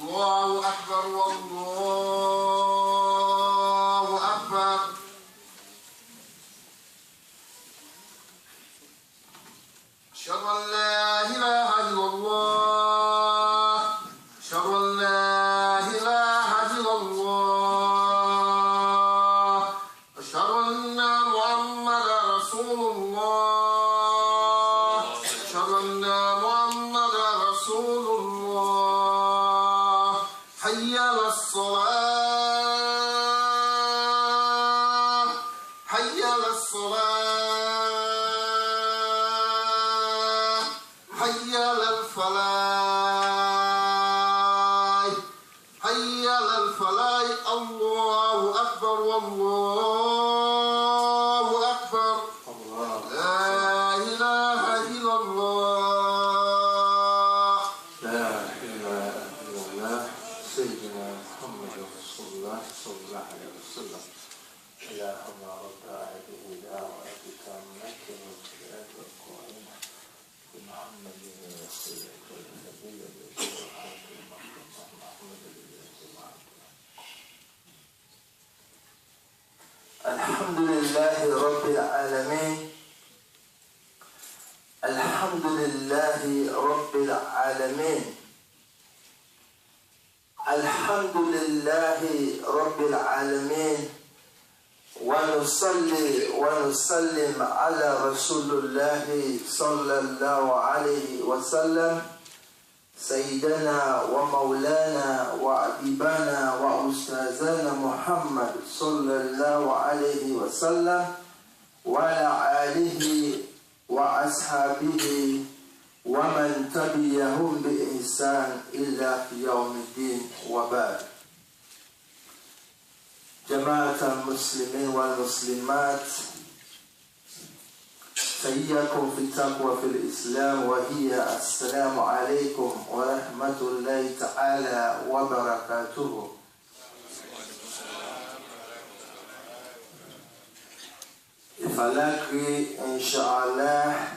الله أكبر والله أكبر. أشهد أن لا إله إلا الله. أشهد أن لا إله إلا الله. أشهد أن محمدا رسول الله. أشهد أن محمدا رسول الله. حي على الصلاة. حي على الصلاة. حي على الفلاح. حي على الفلاح. الله أكبر والله أكبر. لا إله إلا الله. لا إله إلا الله سيدنا محمد رسول الله صلى الله عليه وسلم. اللهم رب هذه دعوة تامة والصلاة والقائمة بمحمد رسول النبي الحمد لله رب العالمين. الحمد لله رب العالمين. الحمد لله رب العالمين. ونصلي ونسلم على رسول الله صلى الله عليه وسلم سيدنا ومولانا وحبيبنا وأستاذنا محمد صلى الله عليه وسلم وعلى آله وأصحابه ومن تبعهم بإحسان إلى يوم الدين وبعد. جماعة المسلمين والمسلمات، حياكم في التقوى في الإسلام وهي السلام عليكم ورحمة الله تعالى وبركاته. If Allah agree, inshallah,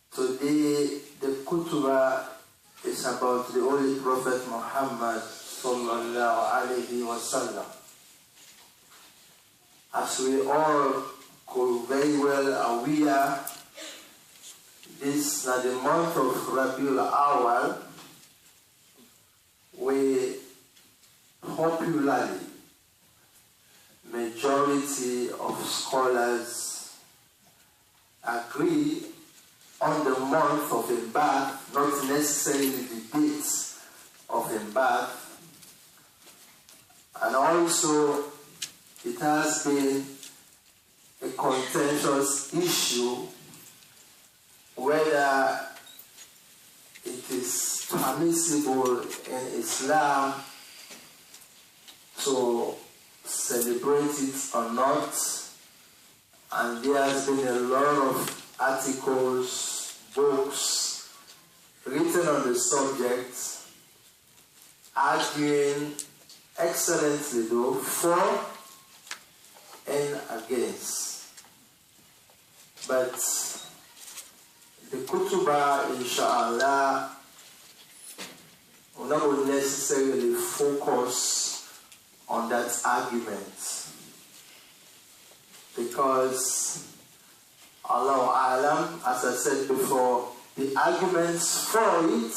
today the khutbah is about the Holy Prophet Muhammad sallallahu alayhi wa sallam. As we all could very well aware, this is the month of Rabiul Awal, we popularly, majority of scholars agree on the month of Embark, not necessarily the dates of Embark. And also, it has been a contentious issue whether it is permissible in Islam to celebrate it or not. And there has been a lot of articles, books written on the subject, arguing excellently though for and against. But the khutbah, inshallah, will not necessarily focus on that argument, because Allahu Alam, as I said before, the arguments for it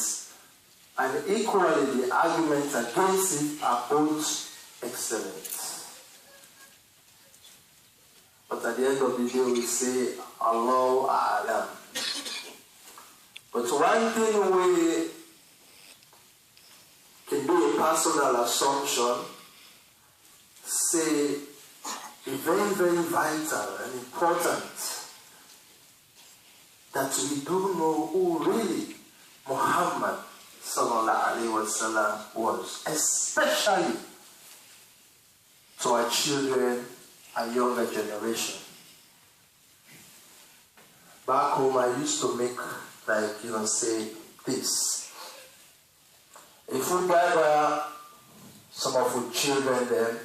and equally the arguments against it are both excellent. But at the end of the day we say Allahu Alam. But one thing we can do a personal assumption, say it's very, very vital and important that we do know who really Muhammad sallallahu alaihi wasallam was, especially to our children and younger generation. Back home, I used to make, like, say this. If we gather some of our children then,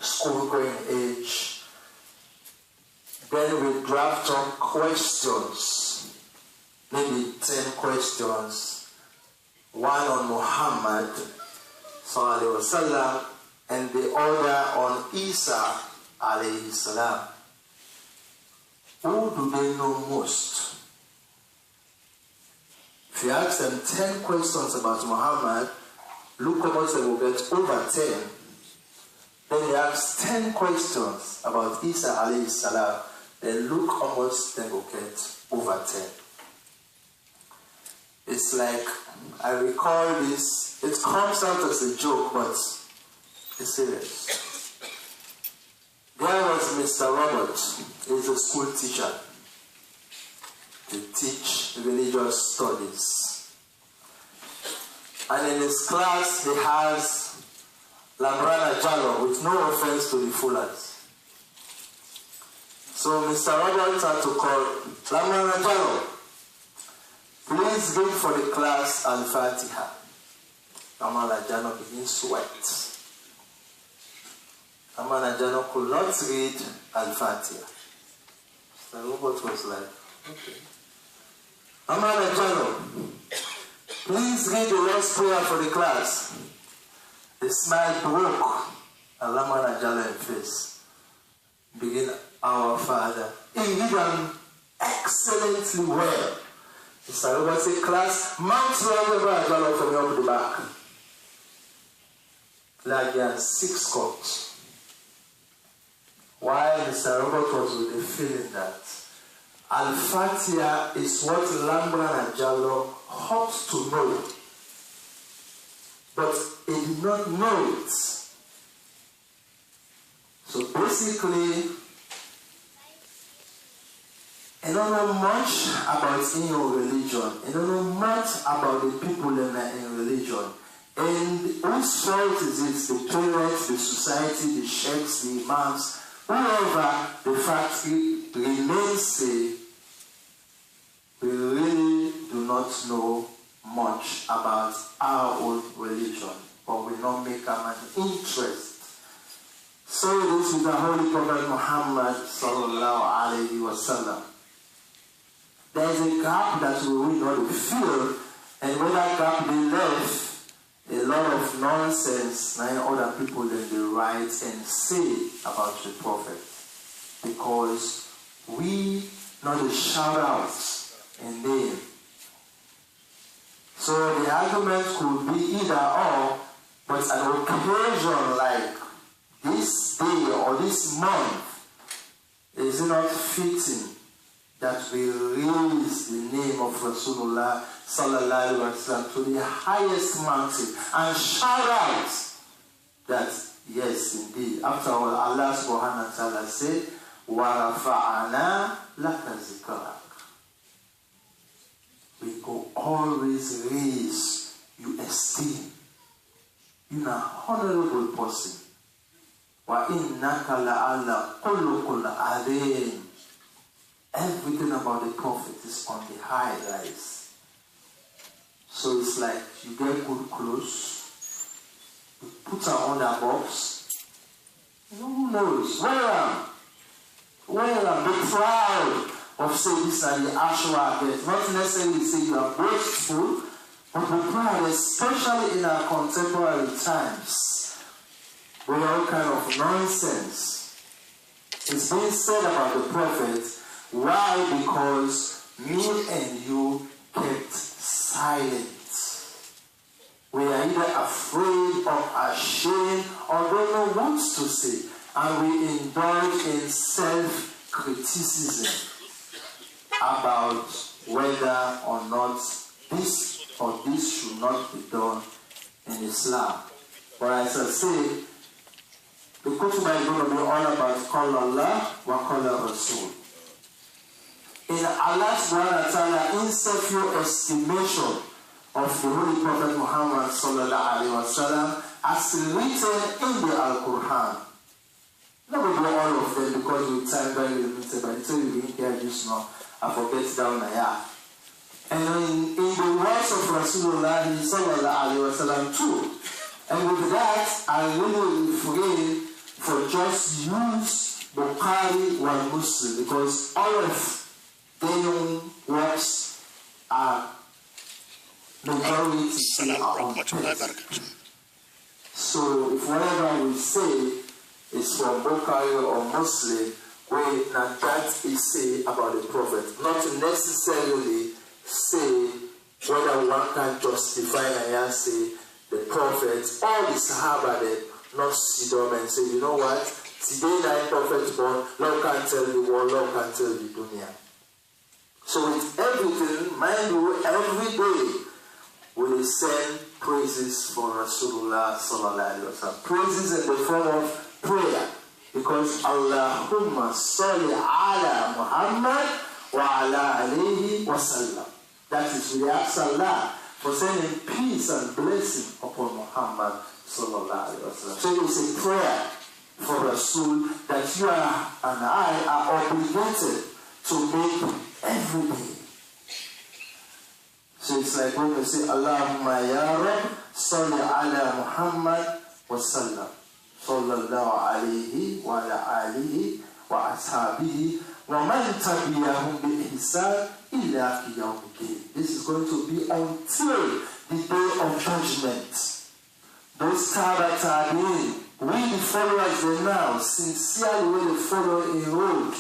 school-going age, then we draft up questions, maybe 10 questions, one on Muhammad sallallahu alaihi wasallam and the other on Isa alayhi salam. Who do they know most? If you ask them 10 questions about Muhammad, look how much they will get, over 10. Then you ask 10 questions about Isa alayhi salam, then look how much they will get, over 10. It's like, I recall this, it comes out as a joke, but it's serious. There was Mr. Robert, he's a school teacher. To teach religious studies. And in his class, he has Lambrana Jallo, with no offense to the Fullers. So Mr. Robert had to call Lambrana Jallo, please read for the class Al-Fatiha. Lambrana Jallo begins to sweat. Lambrana Jallo could not read Al-Fatiha. Mr. Robert was like, okay. Lambrana Jallo, please read the Lord's Prayer for the class. The smile broke and Lambrana Jallo in face. Begin, Our Father. He did them excellently well. Mr. Robert said, class, mount Lambrana Jallo from up the back. Like there are 6 cups. While Mr. Robert was with the feeling that Al-Fatiha is what Lambrana Jallo hoped to know, but he did not know it. So basically, I don't know much about in your religion. I don't know much about the people in religion. And whose fault is it? The parents, the society, the sheikhs, the imams, whoever the fact remains, we really do not know much about our own religion, but we not make an interest. So it is with the Holy Prophet Muhammad sallallahu alaihi wasallam. There is a gap that we will not fill, and when that gap be left, a lot of nonsense and other people then they write and say about the Prophet, because we not the shout outs in name. So the argument could be either or, but an occasion like this day or this month is not fitting that we raise the name of Rasulullah sallallahu alaihi wasallam to the highest mountain and shout out that yes indeed. After all, Allah subhanahu wa ta'ala said, wa rafa'ana laka zikrak. We go always raise you esteem. You're an honorable person. Wa innaka la'ala khuluqul adhim. Everything about the Prophet is on the high rise. So it's like you get good clothes, you put her on that box. Who knows? Wear them. Be proud of saying this and the actual get. Not necessarily say you are boastful, but be proud, especially in our contemporary times, where all kind of nonsense is being said about the Prophet. Why? Because me and you kept silent. We are either afraid or ashamed or don't know what to say. And we indulge in self-criticism about whether or not this or this should not be done in Islam. But as I say, the Kutubah is going to be all about Qala Allah wa Qala Rasul. In Allah subhanahu wa ta'ala insecure estimation of the Holy Prophet Muhammad sallallahu alaihi wasallam as written in the Al-Quran. Not going to do all of them because we time very limited, but until you didn't hear this now, I forget down there. And in the words of Rasulullah sallallahu alaihi wasallam too. And with that, I really refrain for just use Bukhari or Muslim, because all of their own works are majority are on faith. So if whatever we say is from Bukhari or Muslim, we not that is say about the Prophet, not to necessarily say whether one can justify and say the Prophet or the Sahaba that not sit down and say, you know what, today night Prophet born, Lord can tell the world, Lord can tell the dunya. So with everything, mind you, every day we send praises for Rasulullah sallallahu alaihi wasallam. Praises in the form of prayer. Because Allahumma salli ala Muhammad wa ala alayhi wa sallam. That is, we ask Allah for sending peace and blessing upon Muhammad sallallahu alayhi wa sallam. So it's a prayer for Rasul that you and I are obligated to make every day. So it's like when we say Allahumma ya Rab salli ala Muhammad wa sallam. Sallallahu alayhi wa ala alihi wa ashabihi wa man tabiyahum bi ihsan illa qiyamah. This is going to be until the day of judgment. Those tabi'in, we the followers they now, sincerely we follow in road.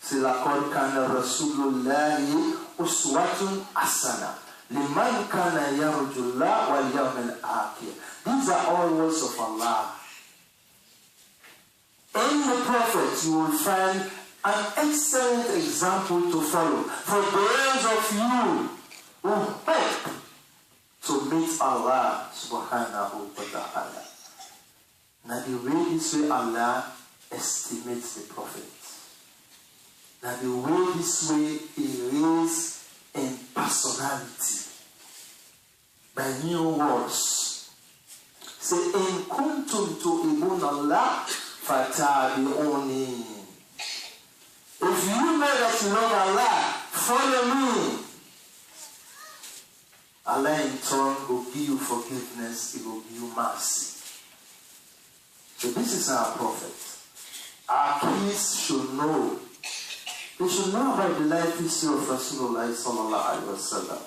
Say laqad kana Rasulullahi uswatun hasana liman kana yarjullah wal yawmil akhir. These are all words of Allah. In the Prophet, you will find an excellent example to follow for those of you who hope to meet Allah subhanahu wa ta'ala. Now the way this way Allah estimates the Prophet. Now the way this way he is in personality. By new words. Say, in kuntum tu'ibun Allah, fatabi'uni. If you know that you love Allah, follow me. Allah in turn will give you forgiveness, He will give you mercy. So this is our Prophet. Our kids should know. They should know about the life history of Rasulullah sallallahu alaihi wasallam.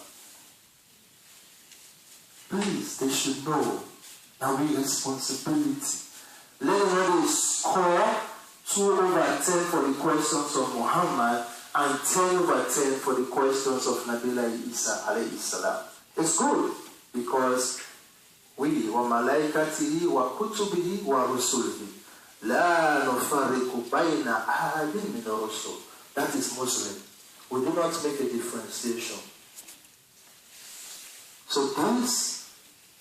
Please, they should know our responsibility. Let them score 2/10 for the questions of Muhammad and 10/10 for the questions of Nabiullah Isa alayhi salam. It's good because we wa malaikatihi wa kutubihi wa rusulihi la nufarriqu bayna ahadin min rusul. That is Muslim. We do not make a differentiation. So this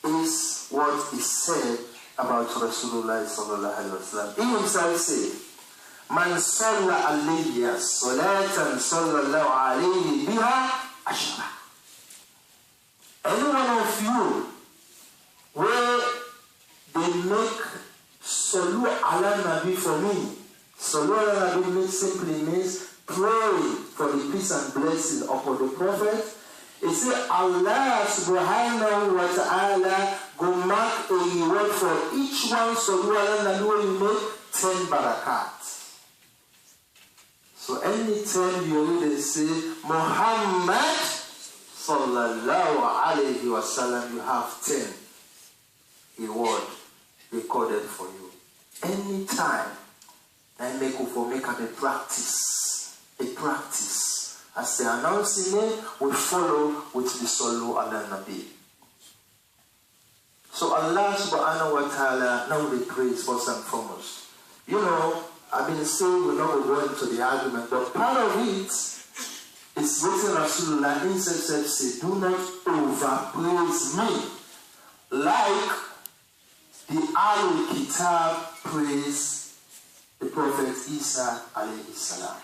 is what is said about Rasulullah sallallahu alaihi wasallam. He himself said, "Man salla alayya salatan sallallahu alayhi biha ashara." Any one of you where they make salu ala nabi for me, salu ala nabi simply means pray for the peace and blessing upon the Prophet. It says Allah subhanahu wa ta'ala go mark a reward for each one salu ala nabi when you make 10 barakat. So anytime you read it say Muhammad sallallahu alayhi wa sallam, you have 10 reward recorded for you. Anytime I make a practice. As they announcing it, we follow with the Sallu ala Nabi. So Allah subhanahu wa ta'ala, now we praise first and foremost. You know, I've been saying we're not going to the argument, but part of it is written Rasulullah himself say, do not overpraise me like the Ahlul Kitab praise the Prophet Isa alayhi salam.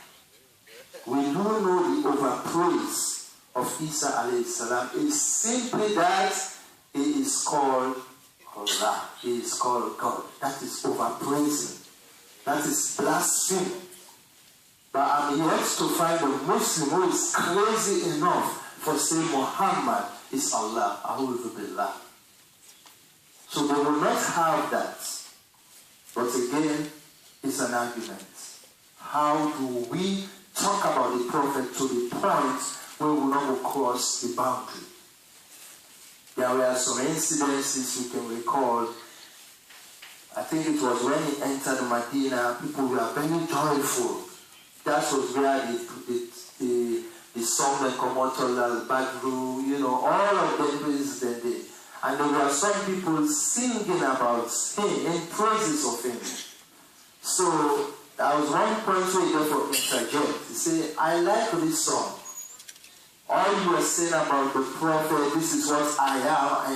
We do know the overpraise of Isa alayhi salam is simply that he is called Allah. He is called God. That is overpraising. That is blasphemy. But I'm yet to find a Muslim who is crazy enough for saying Muhammad is Allah. A'udhu billah. So they will not have that. But again, it's an argument. How do we talk about the Prophet to the point where we will not cross the boundary? there were some incidences we can recall. I think it was when he entered Medina, people were very joyful. That was where the song that come out of Al-Badru, all of them praised the day. And there were some people singing about him, in praises of him. So there was one point where he therefore interject. He said, I like this song. All you are saying about the prophet, this is what I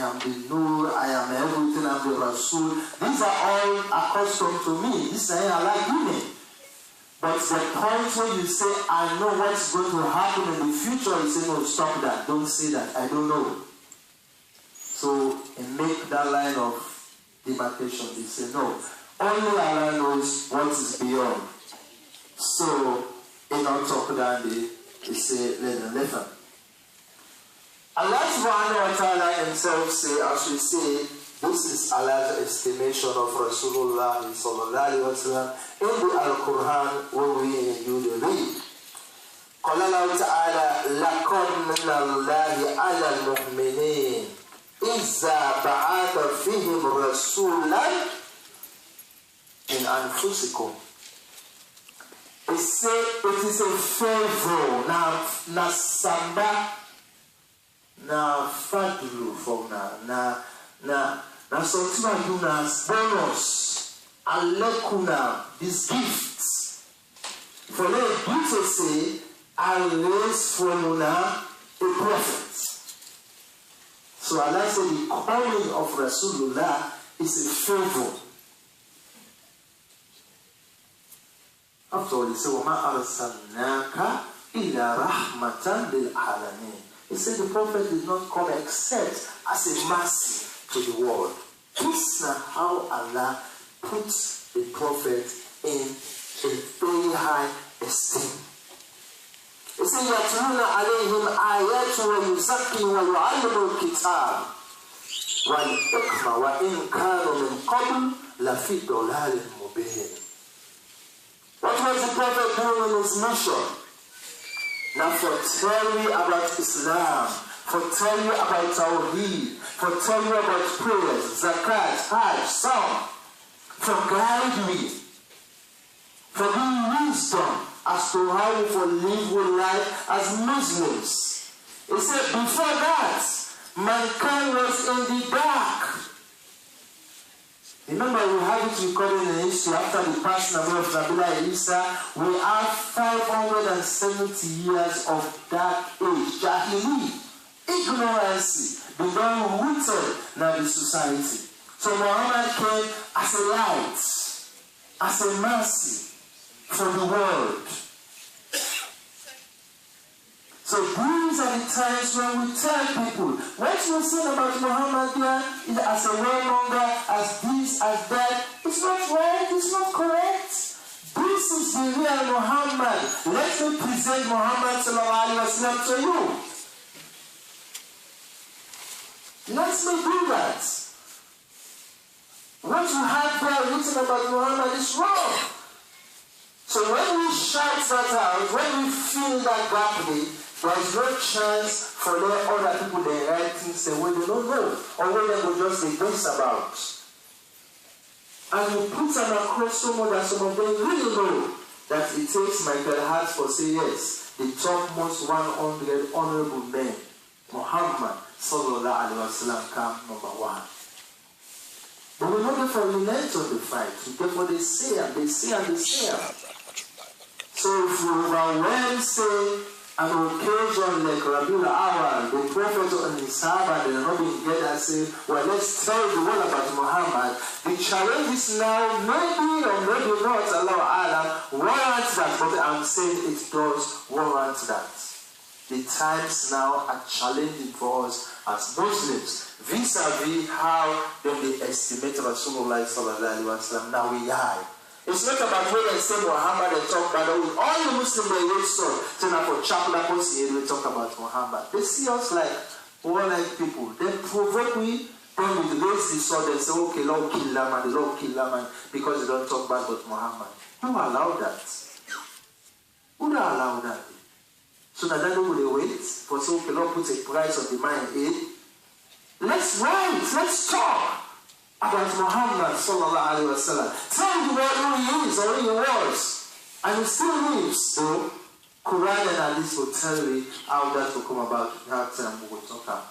am the Nur, I am everything, I'm the Rasul. These are all accustomed to me. This I like him. But the point where you say, I know what's going to happen in the future, you say, no, stop that. Don't say that. I don't know. So, and make that line of demarcation. They say, no. Only Allah knows what is beyond. So, in our talk that they say, let them listen. Allah subhanahu wa ta'ala himself say, as we say, this is Allah's estimation of Rasulullah sallallahu alayhi wa sallam in the Al-Quran when we do the read. قال الله تعالى لقد من الله على المؤمنين إذا بعث فيهم رسولا من أنفسكم. It is a favor na samba na fadlu from na something I do as bonus alekuna these gifts for them to say I raise from a prophet. So Allah said the calling of Rasulullah is a favor. After all, he said, وَمَا أَرْسَلْنَاكَ إِلَّا رَحْمَةً لِلْعَالَمِينَ. He said the prophet did not come except as a mercy to the world. This is how Allah puts the prophet in a very high esteem. He said, يَتْلُونَ عَلَيْهِمْ آيَاتُ وَيُزَكِّي وَيُعَلِّمُ الْكِتَابَ وَالْحِكْمَةَ وَإِنْ كَانُوا مِنْ قَبْلُ لَفِي ضَلَالٍ مُبِينٍ. What was the prophet doing in his mission? Now tell me about Islam, tell you about Tawheed, tell you about prayers, zakat, hajj, song, guide me, for giving wisdom as to how we live with life as Muslims. He said before that, mankind was in the dark. Remember, we have it recorded in the history after the passing away of Nabila Isa, we have 570 years of dark age, Jahili, ignorance, being rooted in the society. So Muhammad came as a light, as a mercy for the world. So these are the times when we tell people, what we say about Muhammad here is as a warmonger, as this, as that. It's not right, it's not correct. This is the real Muhammad. Let me present Muhammad sallallahu alaihi wasallam to you. Let me do that. What you have there written about Muhammad is wrong. So when we shout that out, when we feel that gap, there is no chance for other people they write things away they don't know, or when they will just say guess about. And you put them across so much that some of them really know that it takes Michael Hart for say yes, the topmost 100 honorable men, Muhammad sallallahu alaihi wasallam, come number one. But we're not there for relent on the fight. We're there for they say and they say and they say. So if we overwhelm, say, an occasion like Rabiul Awal, the prophet and his Sahaba, they are not being together and say, well, let's tell the world about Muhammad. The challenge is now, maybe or maybe not, Allah Alam, warrants that, but I'm saying it does warrant that. The times now are challenging for us as Muslims, vis-a-vis how they estimate Rasulullah sallallahu alaihi wasallam. Now we die. It's not about when they say Muhammad and talk about it. All the Muslims they wait so now for chapel we talk about Muhammad. They see us like warlike people. They provoke we, then we raise the sword and say, okay, Lord kill that man, the Lord kill that man, because they don't talk bad about Muhammad. Who allowed that? Who don't allow that? So that they will wait for so okay, Lord put a price on the man in aid. Let let's write, let's talk about Muhammad sallallahu alaihi wasallam. Tell the world who he is or who he was. And he still lives, so Quran and Hadith will tell you how that will come about. We have time, we will talk about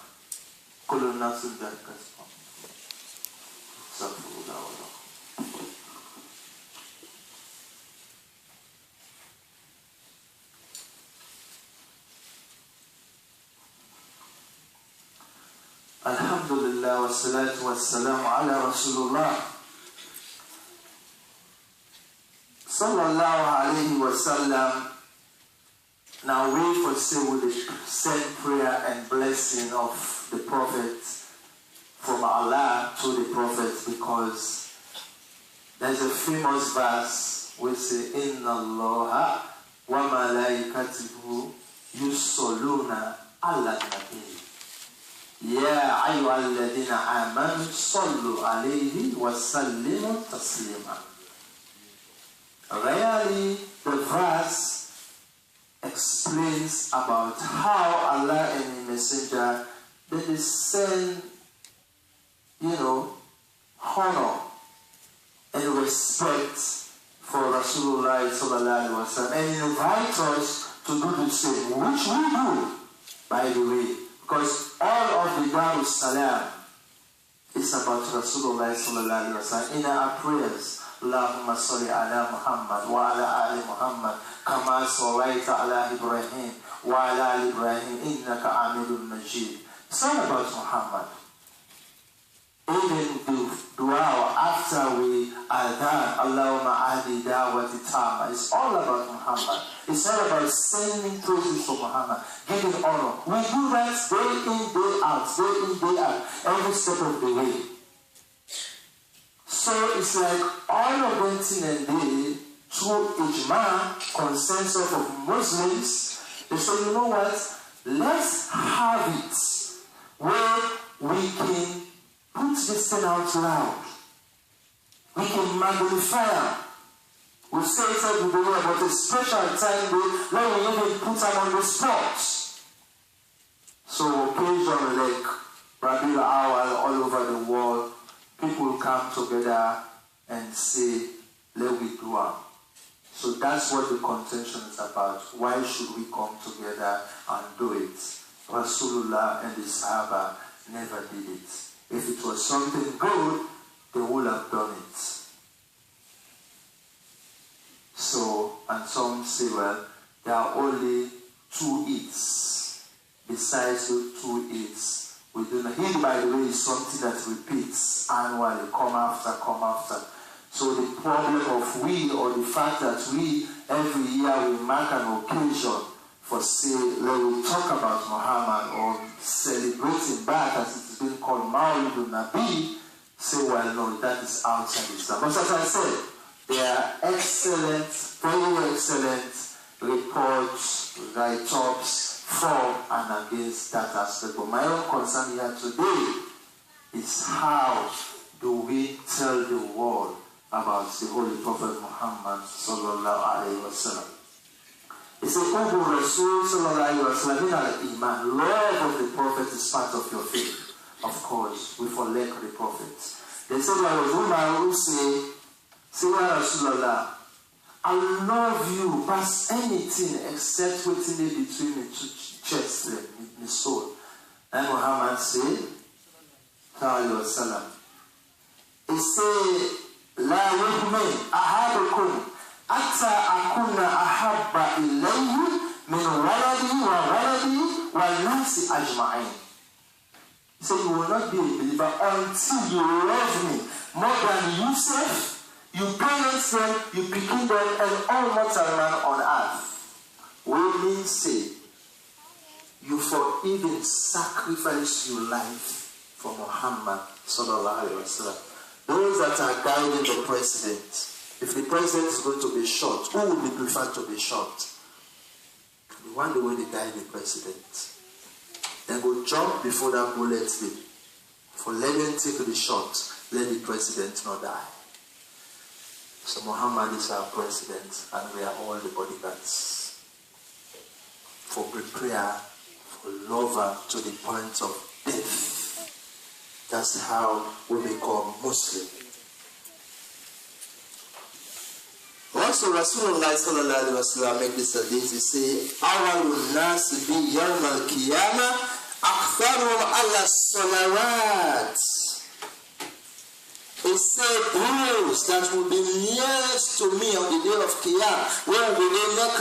Alhamdulillah wa salatu wa salam ala Rasulullah sallallahu alayhi wa sallam. Now we foresee with the send prayer and blessing of the Prophet from Allah to the Prophet, because there's a famous verse which says, Inna Allaha wa malaikatuhu yusalluna ala nabi. Ya ayyuhalladhina amanu sallu alayhi wa sallimu taslima. Really, the verse explains about how Allah and the Messenger, they send, honor and respect for Rasulullah sallallahu alaihi wasallam, and invite us to do the same, which we do, by the way, because all of the Darus Salam is about Rasulullah sallallahu alaihi wasallam in our prayers. Allahumma salli ala Muhammad wa ala ali Muhammad kama sallaita ala Ibrahim wa ala ali Ibrahim innaka Hamidun Majid. It's all about Muhammad. Even the dua after we adhan, Allahumma ahdi da'wati tama, it's all about Muhammad. It's all about sending praises for Muhammad, giving honor. We do that day in, day out, every step of the way. So it's like all of them and they, through ijma, consensus of Muslims, they say, you know what, let's have it where we can put this thing out loud. We can magnify. We say it every day about a special time where we even put them on the spot. So occasion like Rabiul Awwal all over the world, people come together and say, let we do it. So that's what the contention is about. Why should we come together and do it? Rasulullah and the Sahaba never did it. If it was something good, they would have done it. So, and some say, well, there are only 2 Eids. Besides the 2 Eids, we do not. Eid, by the way, is something that repeats annually, come after. So the problem of we, or the fact that we, every year we mark an occasion for, say, let we talk about Muhammad or celebrating back, as it is being called Mawlidun Nabi, say, well, no, that is outside Islam. But as I said, there are excellent, very excellent reports, write-ups for and against that aspect. But my own concern here today is how do we tell the world about the Holy Prophet Muhammad sallallahu alaihi wasallam. He said, Ubu Rasul sallallahu alaihi wasallam al-Iman. Love of the Prophet is part of your faith. Of course, we forlek the Prophet. They said there was woman who say, Rasulullah, I love you past anything except what's in between the two chests, the soul. And Muhammad said, sallallahu alaihi wasallam, he said, La yuhmin ahadukum atta akuna ahabba ilayhi min waladi wa waladi wa nasi ajma'in. He said, you will not be a believer until you love me more than yourself, you parents them, you begin them, and all mortal man on earth. What means say, you for even sacrifice your life for Muhammad sallallahu alaihi wasallam. Those that are guiding the president, if the president is going to be shot, who will be preferred to be shot? The one the way they guide the president. Then go jump before that bullet hit. For let them take the shot, let the president not die. So Muhammad is our president, and we are all the bodyguards. For prepare, for lover to the point of death. That's how we become Muslim. Also, Rasulullah sallallahu alaihi wasallam make this hadith. He say, "Awalun nas bi yawm al-qiyamah aktharuhum ala salawat." He said, "Those that will be nearest to me on the day of Qiyamah, where will they neck?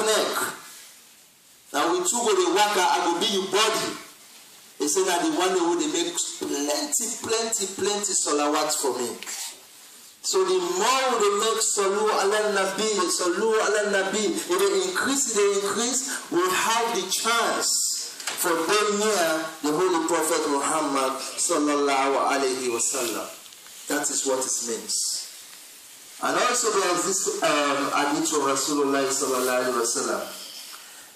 Now we two go the worker, I will be your body." He said that the one day will they make plenty salawat for me. So the more they make salu ala nabi, if they increase, we'll have the chance for them near the Holy Prophet Muhammad sallallahu alaihi wasallam. That is what it means. And also there is this hadith of Rasulullah sallallahu alaihi wasallam.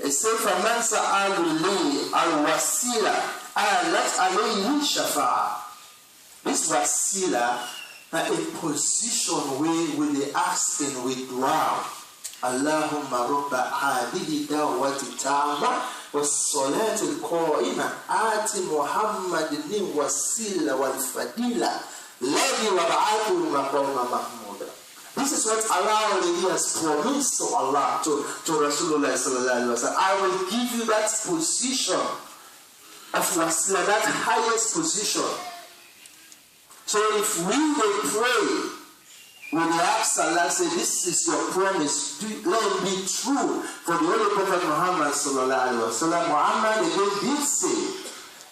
It says, "Faman sa'alu li al-wasila alat alayhi shafa'a." This wasila, a position where we they ask in withdrawal. Allahumma rabba hadihi da'wati ta'ama was-salati al-qa'ima ati Muhammadin wasila wal-fadila ladhi wab'athu maqama mahmuda. This is what Allah already has promised to Allah, to Rasulullah sallallahu alaihi wasallam. I will give you that position of wasila, that highest position. So if we will pray, we will ask Allah, say, this is your promise, let it be true for the Holy Prophet Muhammad sallallahu alaihi wasallam. Muhammad again did say,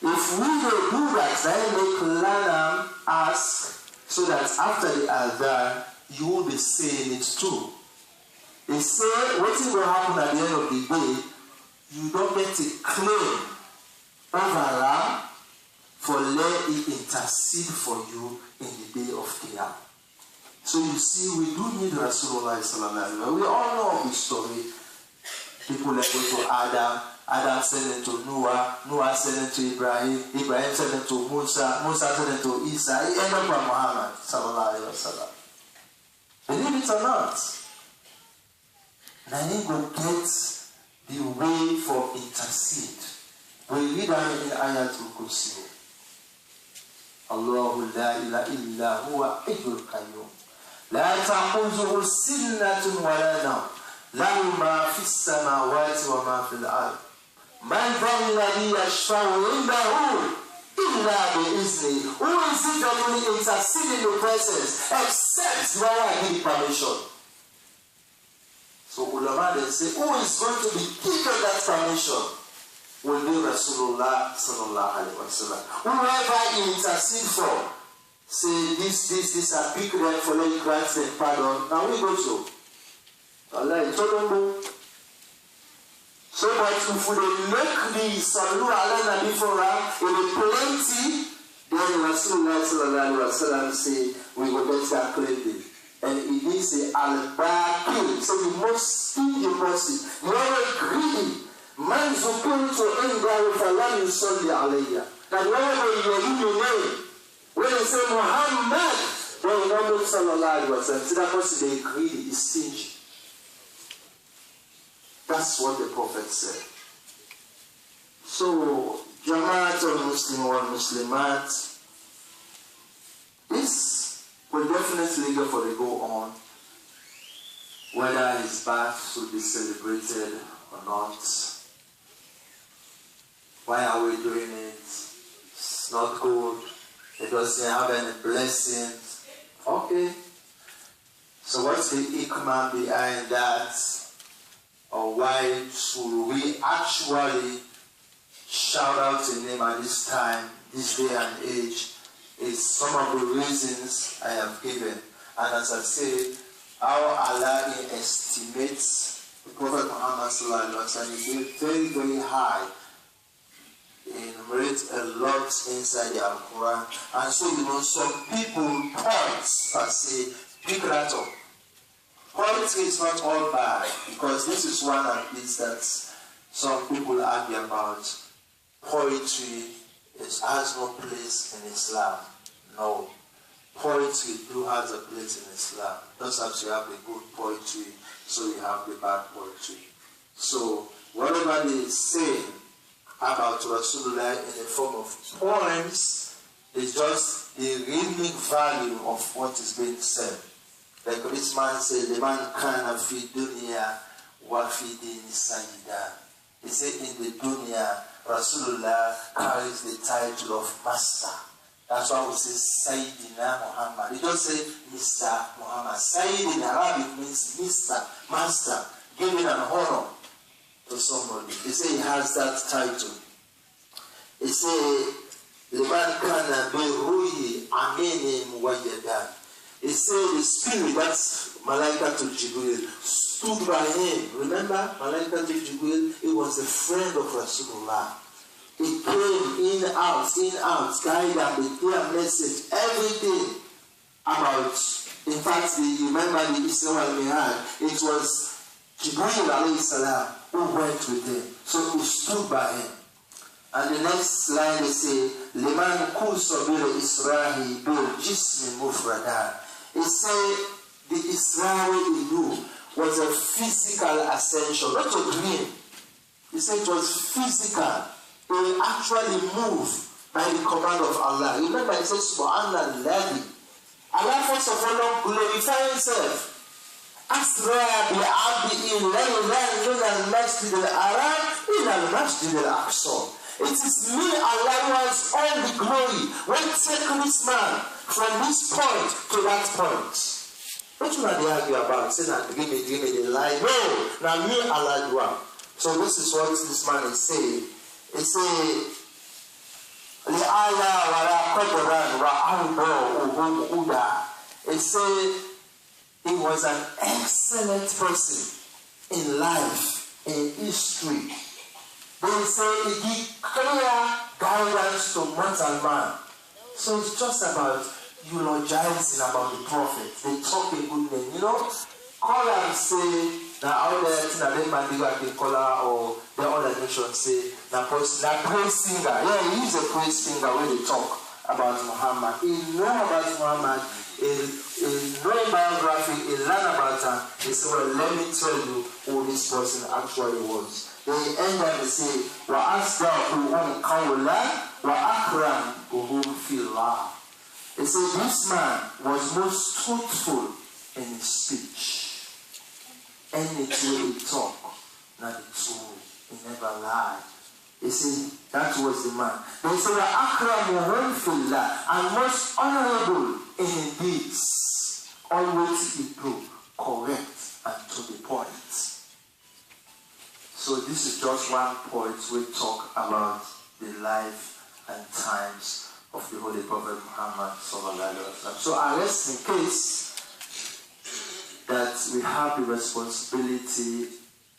if we will do that, then make Lana ask, so that after the adhan, you will be saying it too. They say, what will happen at the end of the day, you don't get a claim over Allah, for let it intercede for you in the day of Qiyamah. So you see, we do need Rasulullah sallallahu alaihi wasallam. We all know of this story. People like go to Adam sent them to Noah sent them to Ibrahim sent them to Musa sent them to Isa. He ended up with Muhammad sallallahu alaihi wasallam. Believe it or not, now he will get the way for intercede. We read that in Ayatul Kursi. Allahu la ilaha illa huwa hayyul qayyum la ta'khudhuhu sinatun wa la nawm lahu ma fis samawati wa ma fil ard man dhal ladhi yashfa'u indahu illa bi'izni. Who is it that will intercede in the presence except when I give permission? So ulama they say, who is going to be given that permission? Will be Rasulullah sallallahu alaihi wasallam. Whoever you intercede for, say this, I pick them for let you grant them pardon. And we go so. Allah, you told them so that if we make the salu ala nabi for them, it will be plenty. Then Rasulullah sallallahu alaihi wasallam say, we will get that credit. And it is a al-baqi, so the most stingy person, very greedy. Man zukuntu indahu falam yusalli alayya. That whenever you are in your name, when you say Muhammad, then you don't know sallallahu alaihi wasallam. See that person they greedy, is stingy. That's what the Prophet said. So Jama'at al-Muslim wal Muslimat, this will definitely go on, whether his birth should be celebrated or not. Why are we doing it? It's not good. It doesn't have any blessings. Okay. So what's the hikmah behind that? Or why should we actually shout out to him at this time, this day and age? Is some of the reasons I have given. And as I say, how Allah estimates the Prophet Muhammad sallallahu alaihi wasallam is very, very high. Enumerate a lot inside the Al-Quran. And so, some people point and say, pick that up. Poetry is not all bad, because this is one of these that some people argue about. Poetry has no place in Islam. No. Poetry do has a place in Islam. Just as you have the good poetry, so you have the bad poetry. So, whatever they say about Rasulullah in the form of poems, It's just the rhythmic value of what is being said. Like this man said, the man kana fi dunya wa fi din sayyida. He said in the dunya, Rasulullah carries the title of master. That's why we say Sayyidina Muhammad. He just say Mr. Muhammad. Sayyid in Arabic means Mr. Master, giving an honor to somebody. He say he has that title. He say Liman kana bi ruhi amini muwayyadan. He said the spirit, that's Malaika to Jibril, stood by him. Remember, Malaika to Jibril, he was a friend of Rasulullah. He came in, out, guide and the clear message, everything about, in fact, you remember the Isra al-Mi'raj, it was Jibril alayhi salam who went with him. So he stood by him. And the next line they say, Liman kuso bil Israhi bil jismi mufradan. He said the Israel was a physical ascension, not a dream. He said it was physical. He actually moved by the command of Allah. Remember, he says, Subhanallah. Allah first of all glorify himself. Asra bi'abdihi laylan min al-masjid al-haram ila al-masjid al-aqsa. It is me, Allah, who has all the glory. When taking this man from this point to that point. What you want to argue about? Say that give me the lie. No, now me, Allah, do. So this is what this man is saying. He say, Li'ala wala qadran wa uda. He say he was an excellent person in life, in history. They say he gives clear guidance to mortal man. So it's just about eulogizing about the prophet. They talk a good name. You know, call and say, now all the Mandiga Kola or the other nation say, na praise singer. Yeah, he is a praise singer when they talk about Muhammad. He know about Muhammad, he know biography, he learn about him. He said, well, let me tell you who this person actually was. They end up and say, wa asdaqu qawla wa akram fillah. They say this man was most truthful in his speech. Anything he talk, not the truth. He never lied. They say that was the man. They say wa akramuhum fillah, and most honorable in deeds. Always be true, correct, and to the point. So this is just one point we talk about the life and times of the Holy Prophet Muhammad sallallahu alaihi wasallam. So I rest in case that we have the responsibility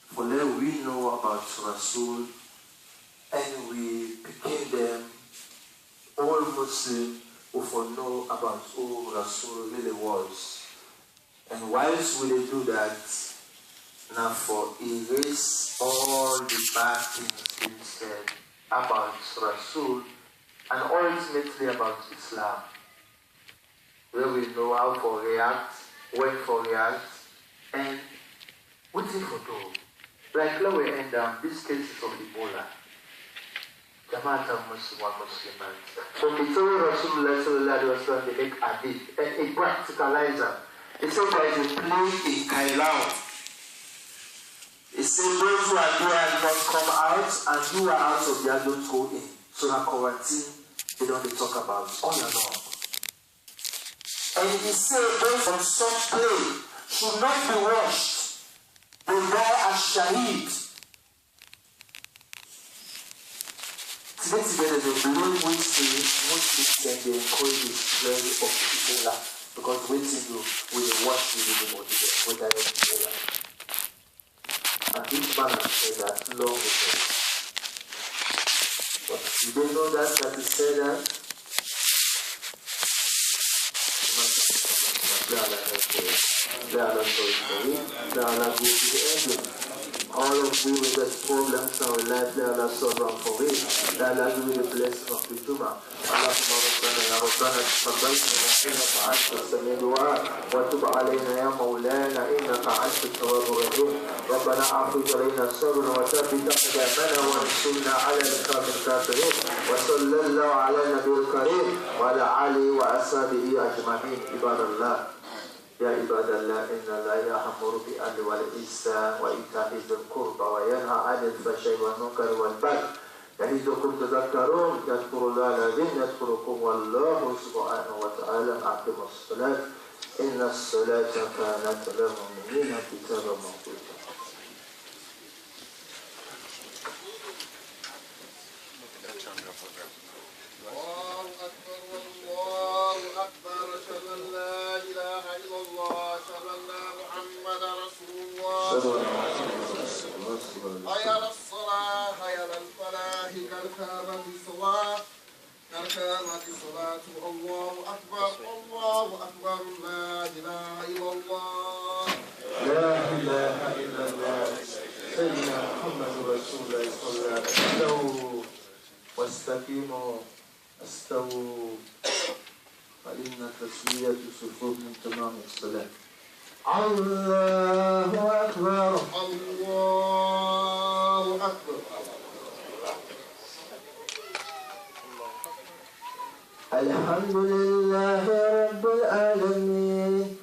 for let we know about Rasul and we became them all Muslim who for know about who Rasul really was. And whilst we do that, now for erase all the bad things being said about Rasul and ultimately about Islam, where we know how to react, when to react, and what if for do. Like now we end up these cases of Ebola. Jama'at Muslims. So they told Rasulullah sallallahu alaihi wasallam they make hadith and a practicalizer. They said there is a plague in Kailaon. It says those who are there not come out, and you are out of there don't go in. So that quarantine, they don't talk about all along. And it says those from such plague should not be washed. They die as shaheed. Today they believe we see most Christians they encourage the spread of Ebola because waiting you will wash you with the Ebola. And each man has said that long ago. But you don't know that he said that? All of we with the problems in our life, they are sovereign for it. They are give you the blessing of the Juma. ربنا تقبل منا انك انت السميع الدعاء وتب علينا يا مولانا انك انت التواب الرحيم. ربنا اعفو علينا الصبر وثبت اقدامنا وانصرنا على القوم الكافرين. وصلى الله على النبي الكريم وعلى اله واصحابه اجمعين. عباد الله يا عباد الله إن الله يأمر بالعدل والإحسان وإيتاء ذي القربى وينهى عن الفحشاء والمنكر والبغي يعظكم تذكرون. يذكر الله الذين يذكركم والله سبحانه وتعالى. أقيموا الصلاة إن الصلاة كانت للمؤمنين كتابا موقوتا. الله أكبر والله أكبر. أشهد أن لا إله إلا الله. أشهد أن محمدا رسول الله. حي على الصلاة حي على الفلاح. قد قامت الصلاة قد قامت الصلاة. الله أكبر الله أكبر. لا إله إلا الله. لا إله إلا الله. سيدنا محمد رسول الله صلى الله عليه وسلم. واستقيموا استووا فإن تسوية الصفوف من تمام الصلاة. الله أكبر الله أكبر. الحمد لله رب العالمين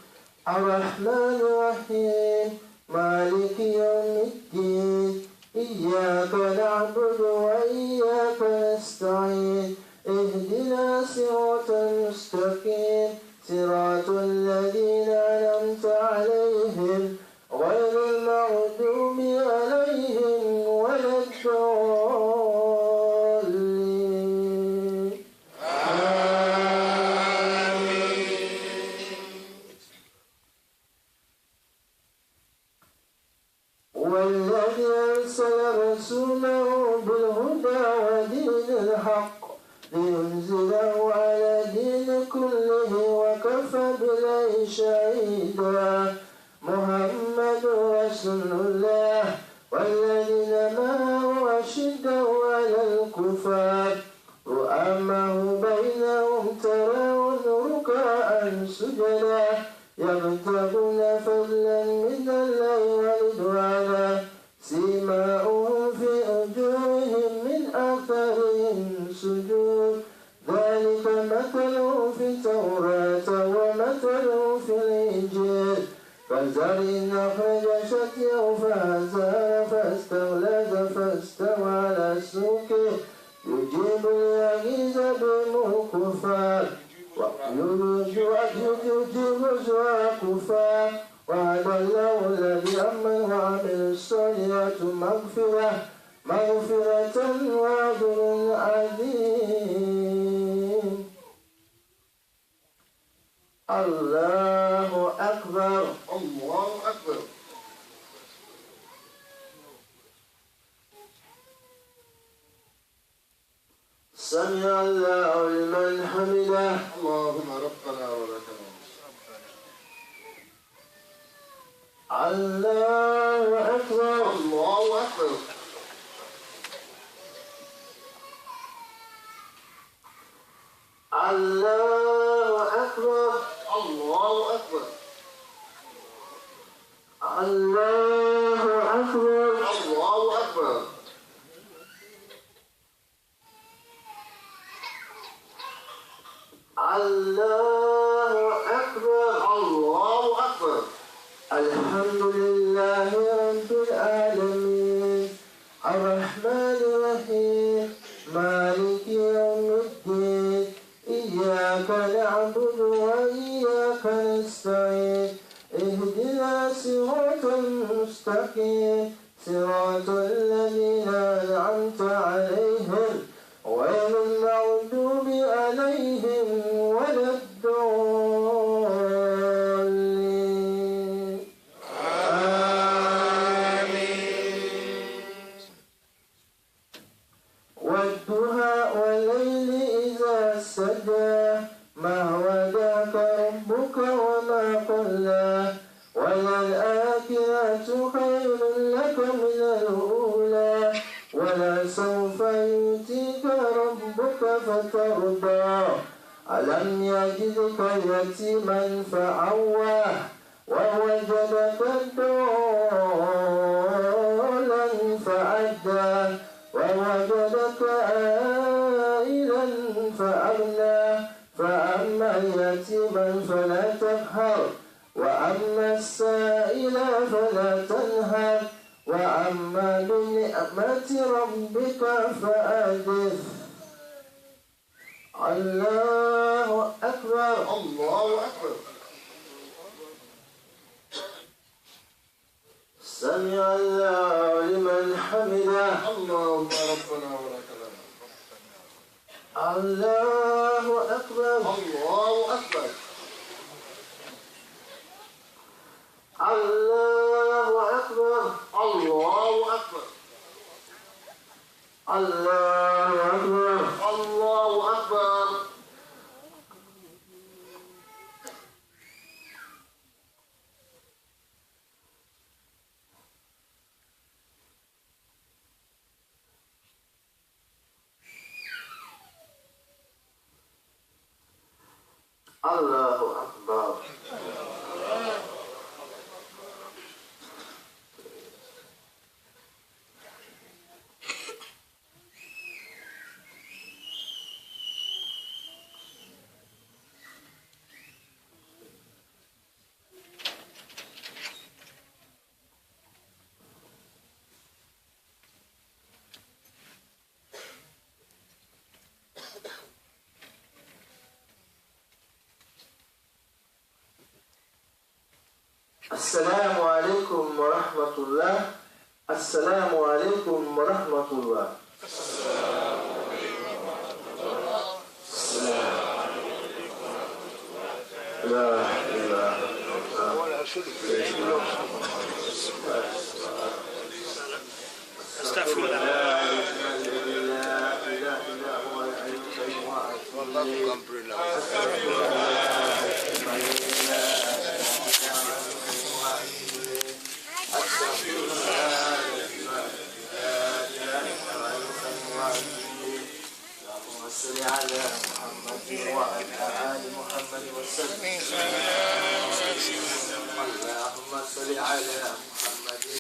الرحمن الرحيم مالك يوم الدين إياك نعبد وإياك نستعين اهدنا صراط المستقيم صراط الذين أنعمت عليهم غير المغضوب عليهم ولا الضالين. والذي أرسل رسوله بالهدى ودين الحق لينزله على دين كله وكفى بالله شهيدا. محمد رسول الله والذين معه أشداء على الكفار رؤماء بينهم تراهم ركعا سجدا يبتغون فضلا من الله ورضوانا سيماؤهم في وجوههم من أثرهم سجود ذلك مثلهم في التوراة ومثلهم في الإنجيل كزرع أخرج شطأه فآزره فاستغلظ فاستوى على سوقه يجيب الغيظ بالكفار ويجيب الكفار. وعد الله الذي آمن وعمل الصالحات مغفرة وأجر عظيم. الله أكبر الله أكبر. سمع الله لمن حمده. اللهم ربنا ولك الحمد. الله أكبر الله أكبر. الله أكبر الله أكبر. الله أكبر الله أكبر. الله أكبر. الله أكبر. الحمد لله رب العالمين الرحمن الرحيم مالك يوم الدين إياك نعبد وإياك نستعين اهدنا صراط المستقيم صراط الذين أنعمت عليهم غير المغضوب عليهم ولا الضالين. آمين. والضحى والليل إذا سجى ما ودعك ربك وما قلى وللآخرة خير لك من الأولى ولسوف ألم يجدك يتيما فأوى ووجدك ضالا فأدى ووجدك عائلا فأغنى فأما اليتيما فلا تقهر وأما السائل فلا تنهر وأما بنعمة ربك فحدث. الله أكبر. الله أكبر. سمع الله لمن حمده. اللهم ربنا ولك الحمد. الله أكبر. الله أكبر. الله أكبر. الله أكبر. الله أكبر. الله أكبر. الله أكبر. السلام عليكم ورحمة الله. السلام عليكم ورحمة الله. السلام عليكم ورحمة الله. لا إله إلا الله. استغفر الله. لا إله إلا هو الحي القيوم. صل على محمد وعلى آل محمد وسلم. اللهم صل على محمد